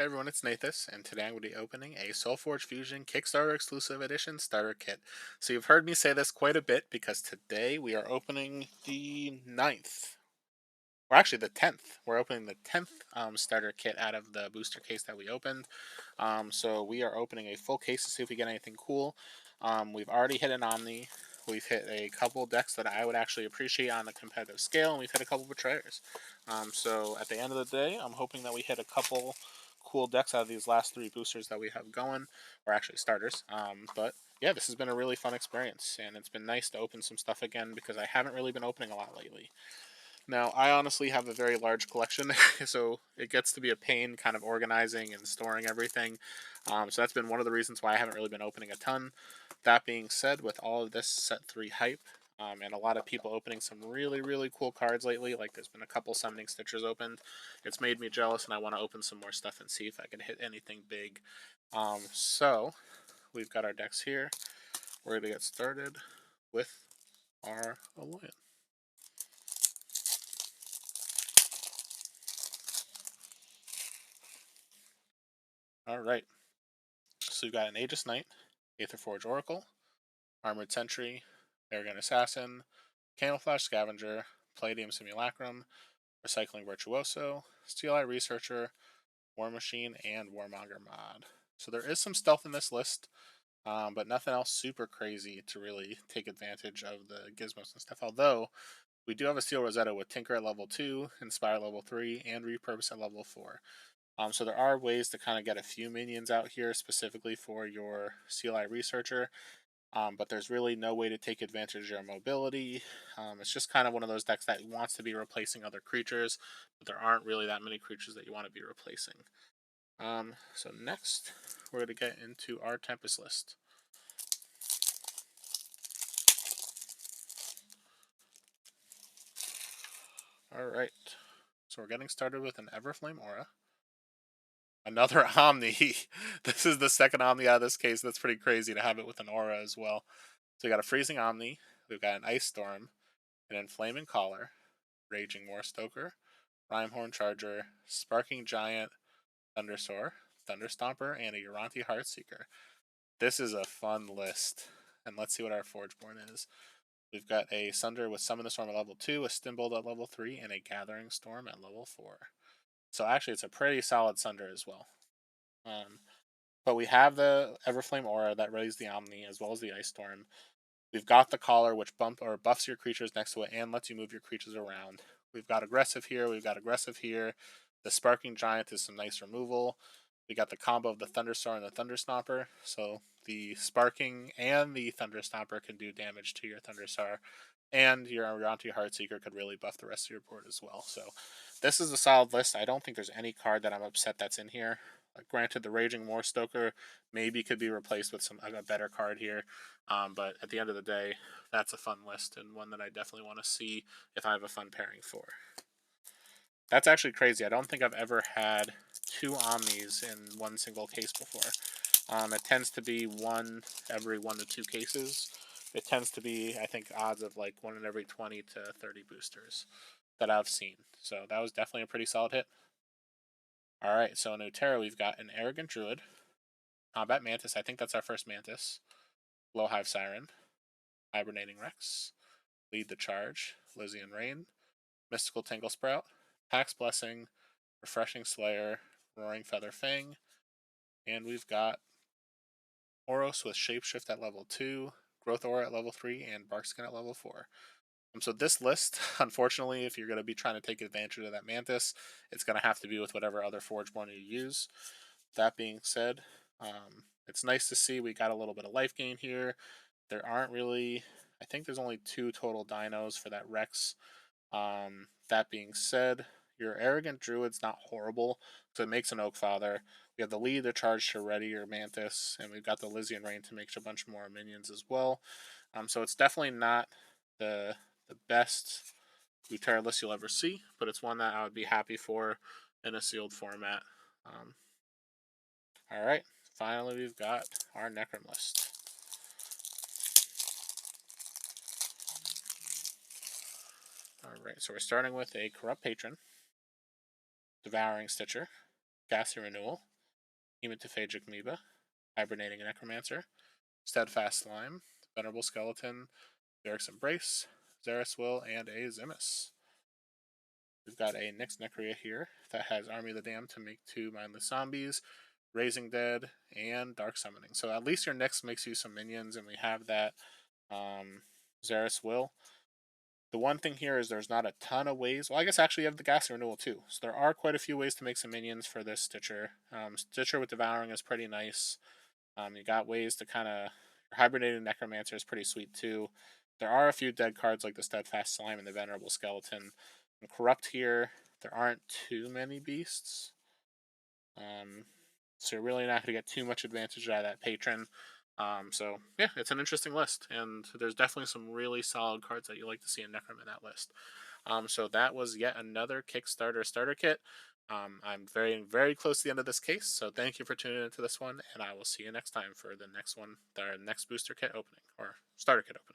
Hey everyone, it's Nathas, and today I'm going to be opening a SolForge Fusion Kickstarter exclusive edition starter kit. So you've heard me say this quite a bit because today we are opening the ninth, or actually the 10th. We're opening the 10th starter kit out of the booster case that we opened. So we are opening a full case to see if we get anything cool. We've already hit an Omni. We've hit a couple decks that I would actually appreciate on the competitive scale, and we've hit a couple betrayers. So at the end of the day, I'm hoping that we hit a couple cool decks out of these last three boosters that we have going, or actually starters. But yeah, this has been a really fun experience, and it's been nice to open some stuff again because I haven't really been opening a lot lately. Now, I honestly have a very large collection, so it gets to be a pain kind of organizing and storing everything. So that's been one of the reasons why I haven't really been opening a ton. That being said, with all of this set 3 hype, and a lot of people opening some really, really cool cards lately, like there's been a couple Summoning Stitchers opened, it's made me jealous and I want to open some more stuff and see if I can hit anything big. So, we've got our decks here. We're going to get started with our Alliance. Alright, so we've got an Aegis Knight, Aetherforge Oracle, Armored Sentry, Arrogant Assassin, Camouflage Scavenger, Palladium Simulacrum, Recycling Virtuoso, Steel Eye Researcher, War Machine, and Warmonger Mod. So there is some stealth in this list, but nothing else super crazy to really take advantage of the gizmos and stuff. Although, we do have a Steel Rosetta with Tinker at level 2, Inspire level 3, and Repurpose at level 4. So there are ways to kind of get a few minions out here specifically for your Steel Eye Researcher. But there's really no way to take advantage of your mobility. It's just kind of one of those decks that wants to be replacing other creatures, but there aren't really that many creatures that you want to be replacing. So next, we're going to get into our Tempest list. Alright, so we're getting started with an Everflame Aura. Another Omni. This is the second Omni out of this case. That's pretty crazy to have it with an Aura as well. So we got a Freezing Omni, we've got an Ice Storm, an Inflaming Collar, Raging Warstoker, Rhymehorn Charger, Sparking Giant, Thundersoar, Thunderstomper, and a Uranti Heartseeker. This is a fun list. And let's see what our Forgeborn is. We've got a Sunder with Summon the Storm at level 2, a Stimbolt at level 3, and a Gathering Storm at level 4. So actually, it's a pretty solid Sunder as well. But we have the Everflame Aura that raised the Omni, as well as the Ice Storm. We've got the Collar, which buffs your creatures next to it and lets you move your creatures around. We've got Aggressive here, we've got Aggressive here. The Sparking Giant is some nice removal. We got the combo of the Thunderstar and the Thunderstomper, so the Sparking and the Thunderstomper can do damage to your Thunderstar, and your Uranti Heartseeker could really buff the rest of your board as well. So this is a solid list. I don't think there's any card that I'm upset that's in here. Granted, the Raging Warstoker maybe could be replaced with a better card here, but at the end of the day, that's a fun list and one that I definitely want to see if I have a fun pairing for. That's actually crazy. I don't think I've ever had two Omnis in one single case before. It tends to be one every 1 to 2 cases. It tends to be, I think, odds of like 1 in every 20 to 30 boosters that I've seen. So that was definitely a pretty solid hit. Alright, so in Otera we've got an Arrogant Druid, Combat Mantis, I think that's our first Mantis, Blowhive Siren, Hibernating Rex, Lead the Charge, Lysian Rain, Mystical Tangle Sprout, Pax Blessing, Refreshing Slayer, Roaring Feather Fang, and we've got Oros with Shapeshift at level 2, Growth Aura at level 3, and Barkskin at level 4. So this list, unfortunately, if you're going to be trying to take advantage of that Mantis, it's going to have to be with whatever other Forgeborn you use. That being said, it's nice to see we got a little bit of life gain here. There aren't really, I think there's only 2 total dinos for that Rex. That being said, your Arrogant Druid's not horrible, so it makes an Oak Father. We have the Lead, the Charge to ready your Mantis, and we've got the Lysian Rain to make a bunch more minions as well. So it's definitely not the best Utera list you'll ever see, but it's one that I would be happy for in a sealed format. Alright, finally we've got our Necrom list. Alright, so we're starting with a Corrupt Patron, Devouring Stitcher, Gassy Renewal, Hematophagic Amoeba, Hibernating Necromancer, Steadfast Slime, Venerable Skeleton, Zeric's Embrace, Zerus Will, and a Zimus. We've got a Nyx Necria here that has Army of the Damned to make 2 Mindless Zombies, Raising Dead, and Dark Summoning. So at least your Nyx makes you some minions, and we have that Zerus Will. The one thing here is there's not a ton of ways. Well, I guess actually you have the Gas Renewal too. So there are quite a few ways to make some minions for this Stitcher. Stitcher with Devouring is pretty nice. You got ways to kind of... Your Hibernating Necromancer is pretty sweet too. There are a few dead cards like the Steadfast Slime and the Venerable Skeleton. And Corrupt here, there aren't too many beasts. So you're really not going to get too much advantage out of that Patron. So yeah, it's an interesting list, and there's definitely some really solid cards that you like to see in Necrom in that list. So that was yet another Kickstarter starter kit. I'm very, very close to the end of this case, so thank you for tuning into this one, and I will see you next time for the next one, our next booster kit opening, or starter kit opening.